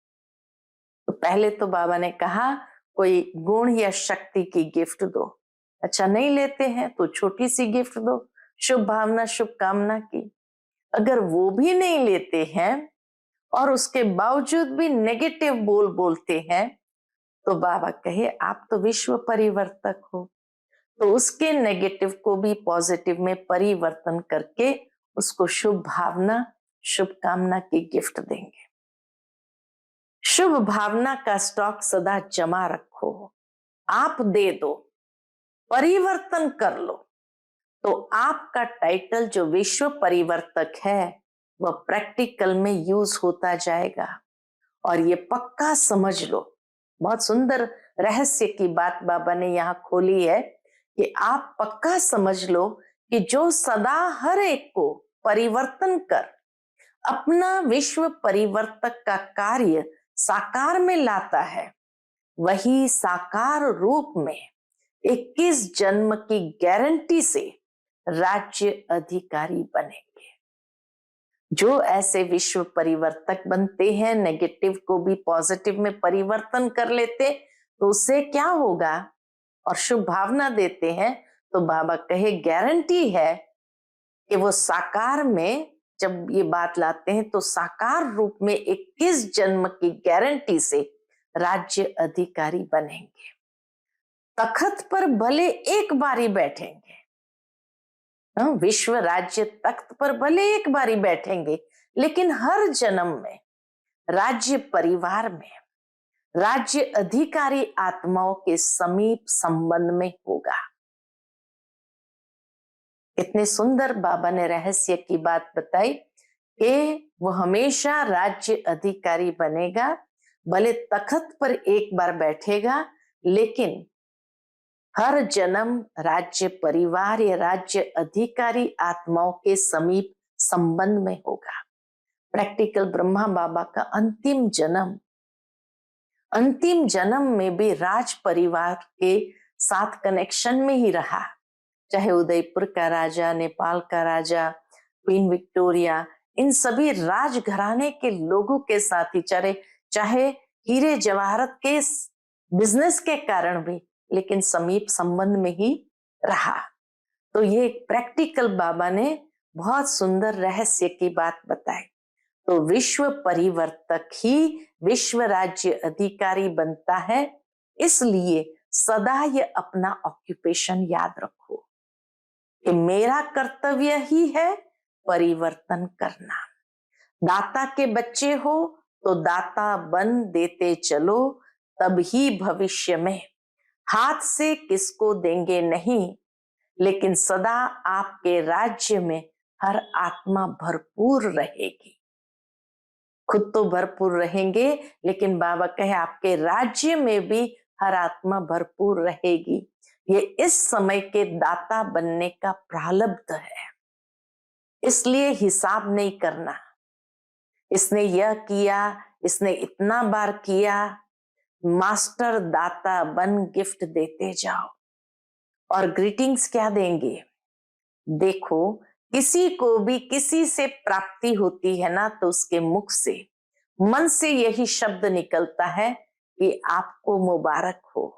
तो पहले तो बाबा ने कहा कोई गुण या शक्ति की गिफ्ट दो। अच्छा, नहीं लेते हैं तो छोटी सी गिफ्ट दो, शुभ भावना, शुभकामना की। अगर वो भी नहीं लेते हैं और उसके बावजूद भी नेगेटिव बोल बोलते हैं तो बाबा कहे आप तो विश्व परिवर्तक हो। तो उसके नेगेटिव को भी पॉजिटिव में परिवर्तन करके उसको शुभ भावना, शुभकामना की गिफ्ट देंगे। शुभ भावना का स्टॉक सदा जमा रखो। आप दे दो, परिवर्तन कर लो, तो आपका टाइटल जो विश्व परिवर्तक है वह प्रैक्टिकल में यूज होता जाएगा। और ये पक्का समझ लो, बहुत सुंदर रहस्य की बात बाबा ने यहाँ खोली है कि आप पक्का समझ लो कि जो सदा हर एक को परिवर्तन कर अपना विश्व परिवर्तक का कार्य साकार में लाता है, वही साकार रूप में 21 जन्म की गारंटी से राज्य अधिकारी बनेंगे। जो ऐसे विश्व परिवर्तक बनते हैं, नेगेटिव को भी पॉजिटिव में परिवर्तन कर लेते, तो उससे क्या होगा? और शुभ भावना देते हैं तो बाबा कहे गारंटी है कि वो साकार में जब ये बात लाते हैं तो साकार रूप में 21 जन्म की गारंटी से राज्य अधिकारी बनेंगे। तख्त पर भले एक बारी बैठेंगे, विश्व राज्य तख्त पर भले एक बारी बैठेंगे, लेकिन हर जन्म में राज्य परिवार में राज्य अधिकारी आत्माओं के समीप संबंध में होगा। इतने सुंदर बाबा ने रहस्य की बात बताई कि वो हमेशा राज्य अधिकारी बनेगा, भले तख्त पर एक बार बैठेगा, लेकिन हर जन्म राज्य परिवार या राज्य अधिकारी आत्माओं के समीप संबंध में होगा। प्रैक्टिकल ब्रह्मा बाबा का अंतिम जन्म में भी राज परिवार के साथ कनेक्शन में ही रहा। चाहे उदयपुर का राजा, नेपाल का राजा, क्वीन विक्टोरिया इन सभी राजघराने के लोगों के साथ ही चाहे हीरे जवाहरत के बिजनेस के कारण भी, लेकिन समीप संबंध में ही रहा। तो ये प्रैक्टिकल बाबा ने बहुत सुंदर रहस्य की बात बताई। तो विश्व परिवर्तक ही विश्व राज्य अधिकारी बनता है, इसलिए सदा ये अपना ऑक्यूपेशन याद रखो कि मेरा कर्तव्य ही है परिवर्तन करना। दाता के बच्चे हो तो दाता बन देते चलो, तभी भविष्य में हाथ से किसको देंगे नहीं, लेकिन सदा आपके राज्य में हर आत्मा भरपूर रहेगी। खुद तो भरपूर रहेंगे, लेकिन बाबा कहे आपके राज्य में भी हर आत्मा भरपूर रहेगी। ये इस समय के दाता बनने का प्रारब्ध है, इसलिए हिसाब नहीं करना, इसने यह किया, इसने इतना बार किया। मास्टर दाता बन गिफ्ट देते जाओ। और ग्रीटिंग्स क्या देंगे? देखो, किसी को भी किसी से प्राप्ति होती है ना, तो उसके मुख से, मन से यही शब्द निकलता है कि आपको मुबारक हो।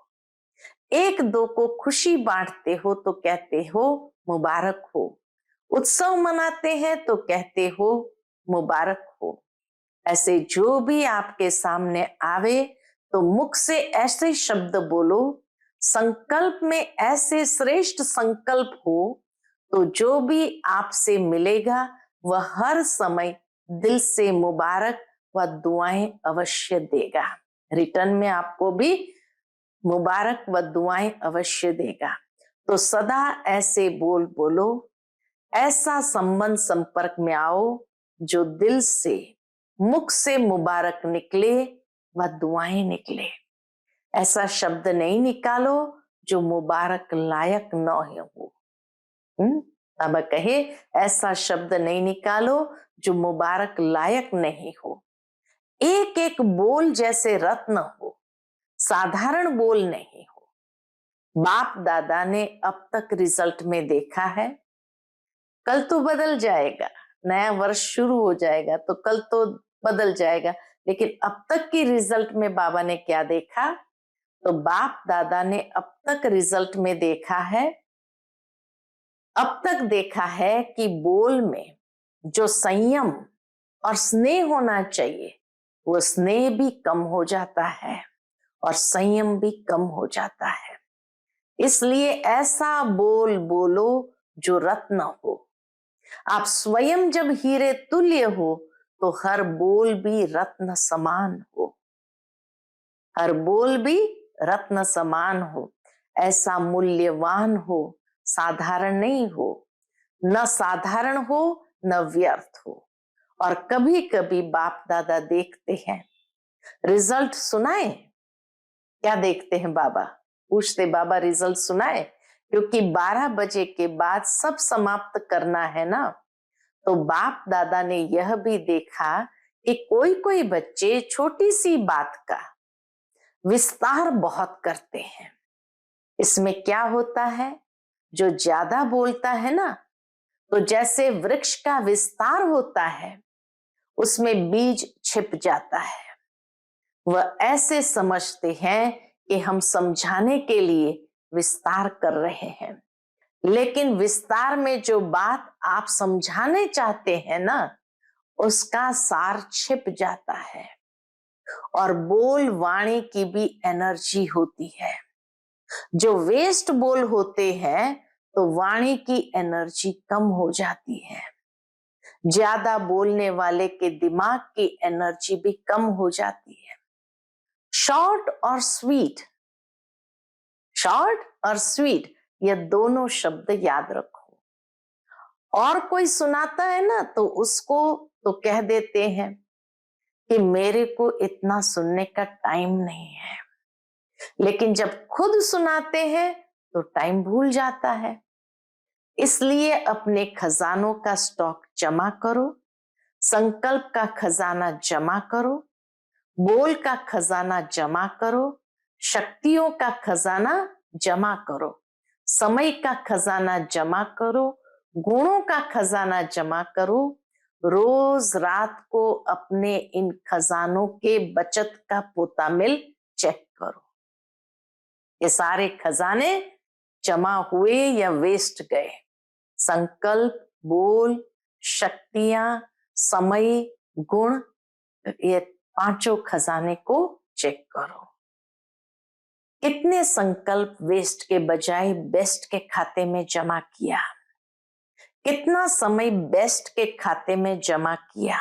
एक दो को खुशी बांटते हो तो कहते हो मुबारक हो। उत्सव मनाते हैं तो कहते हो मुबारक हो। ऐसे जो भी आपके सामने आवे तो मुख से ऐसे शब्द बोलो, संकल्प में ऐसे श्रेष्ठ संकल्प हो, तो जो भी आपसे मिलेगा वह हर समय दिल से मुबारक व दुआएं अवश्य देगा। रिटर्न में आपको भी मुबारक व दुआएं अवश्य देगा। तो सदा ऐसे बोल बोलो, ऐसा संबंध संपर्क में आओ जो दिल से, मुख से मुबारक निकले व दुआएं निकले। ऐसा शब्द नहीं निकालो जो मुबारक लायक न हो। अब कहे ऐसा शब्द नहीं निकालो जो मुबारक लायक नहीं हो। एक एक बोल जैसे रत्न हो, साधारण बोल नहीं हो। बाप दादा ने अब तक रिजल्ट में देखा है, कल तो बदल जाएगा, नया वर्ष शुरू हो जाएगा तो कल तो बदल जाएगा, लेकिन अब तक की रिजल्ट में बाबा ने क्या देखा? तो बाप दादा ने अब तक रिजल्ट में देखा है, अब तक देखा है कि बोल में जो संयम और स्नेह होना चाहिए, वो स्नेह भी कम हो जाता है और संयम भी कम हो जाता है। इसलिए ऐसा बोल बोलो जो रत्न हो। आप स्वयं जब हीरे तुल्य हो तो हर बोल भी रत्न समान हो, हर बोल भी रत्न समान हो। ऐसा मूल्यवान हो, साधारण नहीं हो, न साधारण हो न व्यर्थ हो। और कभी कभी बाप दादा देखते हैं, रिजल्ट सुनाए? क्या देखते हैं बाबा? पूछते बाबा रिजल्ट सुनाए? क्योंकि 12 बजे के बाद सब समाप्त करना है ना। तो बाप दादा ने यह भी देखा कि कोई कोई बच्चे छोटी सी बात का विस्तार बहुत करते हैं। इसमें क्या होता है? जो ज्यादा बोलता है ना, तो जैसे वृक्ष का विस्तार होता है, उसमें बीज छिप जाता है। वह ऐसे समझते हैं कि हम समझाने के लिए विस्तार कर रहे हैं, लेकिन विस्तार में जो बात आप समझाने चाहते हैं ना, उसका सार छिप जाता है। और बोल वाणी की भी एनर्जी होती है। जो वेस्ट बोल होते हैं तो वाणी की एनर्जी कम हो जाती है। ज्यादा बोलने वाले के दिमाग की एनर्जी भी कम हो जाती है। शॉर्ट और स्वीट, शॉर्ट और स्वीट, ये दोनों शब्द याद रखो। और कोई सुनाता है ना, तो उसको तो कह देते हैं कि मेरे को इतना सुनने का टाइम नहीं है, लेकिन जब खुद सुनाते हैं तो टाइम भूल जाता है। इसलिए अपने खजानों का स्टॉक जमा करो, संकल्प का खजाना जमा करो, बोल का खजाना जमा करो, शक्तियों का खजाना जमा करो, समय का खजाना जमा करो, गुणों का खजाना जमा करो, रोज रात को अपने इन खजानों के बचत का पोता मिल चेक करो। ये सारे खजाने जमा हुए या वेस्ट गए? संकल्प, बोल, शक्तियां, समय, गुण, ये पांचों खजाने को चेक करो। कितने संकल्प वेस्ट के बजाय बेस्ट के खाते में जमा किया? कितना समय बेस्ट के खाते में जमा किया?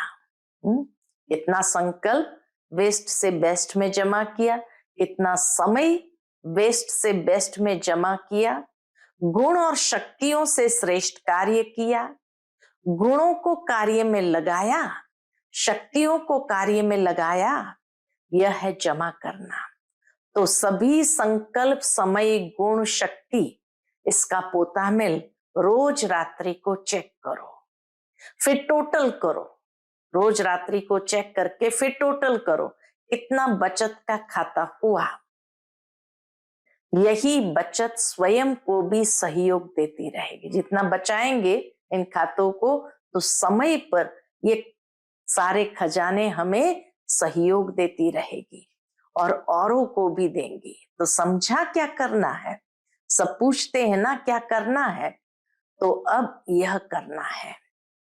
कितना संकल्प वेस्ट से बेस्ट में जमा किया? कितना समय वेस्ट से बेस्ट में जमा किया? गुण और शक्तियों से श्रेष्ठ कार्य किया, गुणों को कार्य में लगाया, शक्तियों को कार्य में लगाया, यह है जमा करना। तो सभी संकल्प, समय, गुण, शक्ति, इसका पोता मिल रोज रात्रि को चेक करो, फिर टोटल करो। रोज रात्रि को चेक करके फिर टोटल करो कितना बचत का खाता हुआ। यही बचत स्वयं को भी सहयोग देती रहेगी। जितना बचाएंगे इन खातों को, तो समय पर ये सारे खजाने हमें सहयोग देती रहेगी और औरों को भी देंगी। तो समझा क्या करना है? सब पूछते हैं ना क्या करना है, तो अब यह करना है।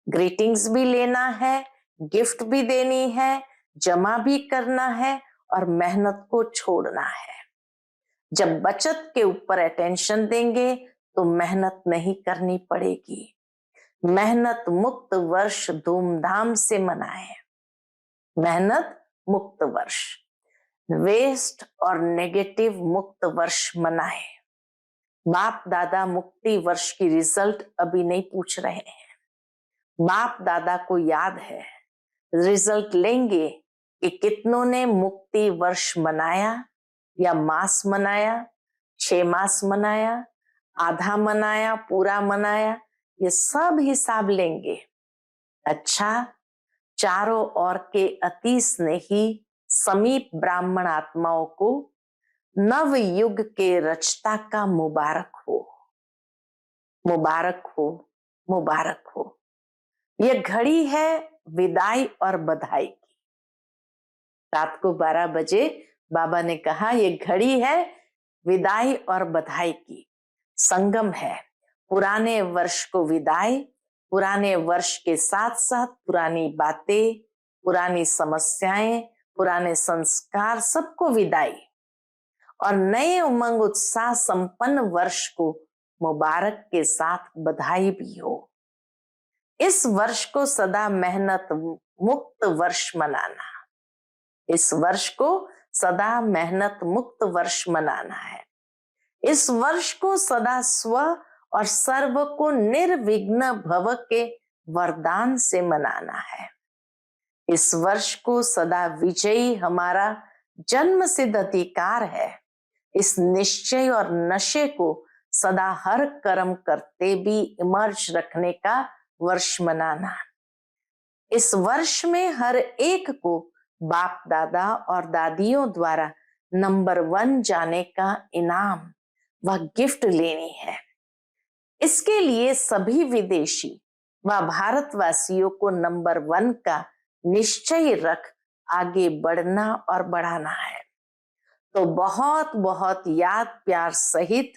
ग्रीटिंग्स भी लेना है, गिफ्ट भी देनी है, जमा भी करना है और मेहनत को छोड़ना है। जब बचत के ऊपर अटेंशन देंगे तो मेहनत नहीं करनी पड़ेगी। मेहनत मुक्त वर्ष धूमधाम से मनाएं। मेहनत मुक्त वर्ष, वेस्ट और नेगेटिव मुक्त वर्ष मनाएं। बाप दादा मुक्ति वर्ष की रिजल्ट अभी नहीं पूछ रहे हैं। बाप दादा को याद है, रिजल्ट लेंगे कि कितनों ने मुक्ति वर्ष मनाया या मास मनाया, 6 मास मनाया, आधा मनाया, पूरा मनाया, ये सब हिसाब लेंगे। अच्छा, चारों ओर के अतीस ने ही समीप ब्राह्मण आत्माओं को नव युग के रचता का मुबारक हो, मुबारक हो, मुबारक हो। यह घड़ी है विदाई और बधाई की। रात को 12 बजे बाबा ने कहा ये घड़ी है विदाई और बधाई की। संगम है, पुराने वर्ष को विदाई, पुराने वर्ष के साथ साथ पुरानी बातें, पुरानी समस्याएं, पुराने संस्कार, सबको विदाई, और नए उमंग उत्साह संपन्न वर्ष को मुबारक के साथ बधाई भी हो। इस वर्ष को सदा मेहनत मुक्त वर्ष मनाना, इस वर्ष को सदा मेहनत मुक्त वर्ष मनाना है। इस वर्ष को सदा स्व और सर्व को निर्विघ्न भव के वरदान से मनाना है। इस वर्ष को सदा विजयी हमारा जन्म सिद्ध अधिकार है। इस निश्चय और नशे को सदा हर कर्म करते भी इमर्ज रखने का वर्ष मनाना। इस वर्ष में हर एक को बाप दादा और दादियों द्वारा नंबर 1 जाने का इनाम व गिफ्ट लेनी है। इसके लिए सभी विदेशी व भारतवासियों को नंबर 1 का निश्चय रख आगे बढ़ना और बढ़ाना है। तो बहुत बहुत याद प्यार सहित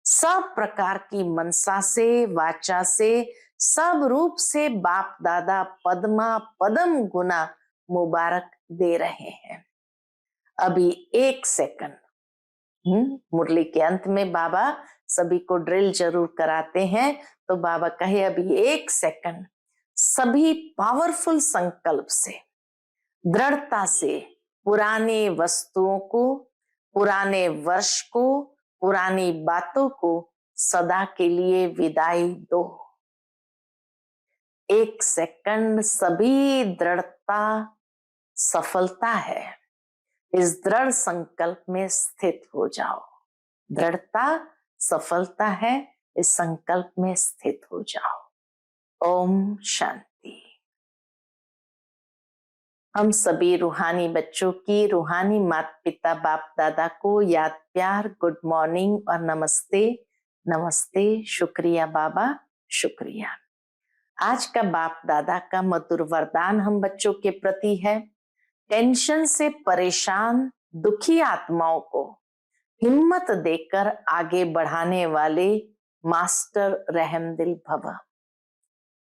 सब प्रकार की मनसा से, वाचा से, सब रूप से बाप दादा पद्मा पदम गुना मुबारक दे रहे हैं। अभी 1 सेकंड, मुरली के अंत में बाबा सभी को ड्रिल जरूर कराते हैं, तो बाबा कहे अभी 1 सेकंड सभी पावरफुल संकल्प से, दृढ़ता से पुराने वस्तुओं को, पुराने वर्ष को, पुरानी बातों को सदा के लिए विदाई दो। 1 सेकंड सभी दृढ़ता सफलता है। इस दृढ़ संकल्प में स्थित हो जाओ। दृढ़ता सफलता है, इस संकल्प में स्थित हो जाओ। ओम शांति। हम सभी रूहानी बच्चों की रूहानी माता पिता बाप दादा को याद प्यार गुड मॉर्निंग और नमस्ते। नमस्ते, शुक्रिया बाबा, शुक्रिया। आज का बाप दादा का मधुर वरदान हम बच्चों के प्रति है, टेंशन से परेशान दुखी आत्माओं को हिम्मत देकर आगे बढ़ाने वाले मास्टर रहमदिल भव।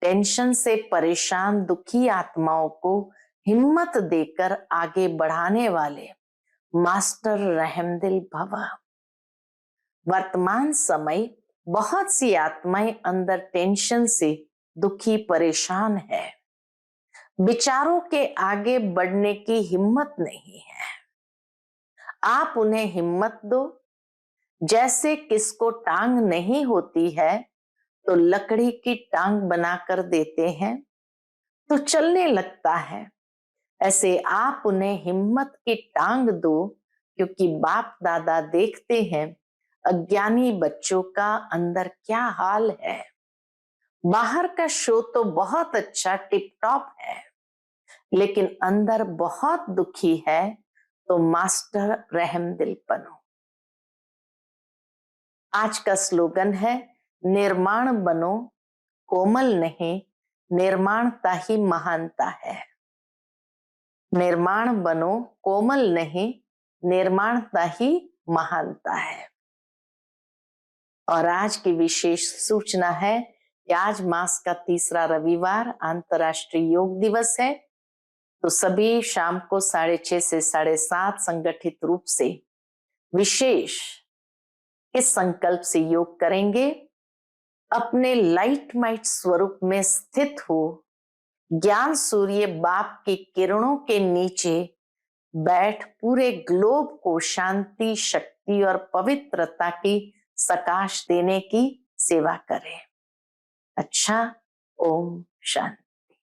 टेंशन से परेशान दुखी आत्माओं को हिम्मत देकर आगे बढ़ाने वाले मास्टर रहमदिल भव। वर्तमान समय बहुत सी आत्माएं अंदर टेंशन से दुखी परेशान है, विचारों के आगे बढ़ने की हिम्मत नहीं है। आप उन्हें हिम्मत दो। जैसे किसको टांग नहीं होती है तो लकड़ी की टांग बनाकर देते हैं तो चलने लगता है, ऐसे आप उन्हें हिम्मत की टांग दो, क्योंकि बाप दादा देखते हैं अज्ञानी बच्चों का अंदर क्या हाल है। बाहर का शो तो बहुत अच्छा टिप टॉप है, लेकिन अंदर बहुत दुखी है, तो मास्टर रहमदिल बनो। आज का स्लोगन है, निर्माण बनो कोमल नहीं, निर्माणता ही महानता है। निर्माण बनो कोमल नहीं, निर्माणता ही महानता है। और आज की विशेष सूचना है कि आज मास का तीसरा रविवार अंतर्राष्ट्रीय योग दिवस है, तो सभी शाम को 6:30 से 7:30 संगठित रूप से विशेष इस संकल्प से योग करेंगे। अपने लाइट माइट स्वरूप में स्थित हो ज्ञान सूर्य बाप की किरणों के नीचे बैठ पूरे ग्लोब को शांति, शक्ति और पवित्रता की सकाश देने की सेवा करें। अच्छा, ओम शांति।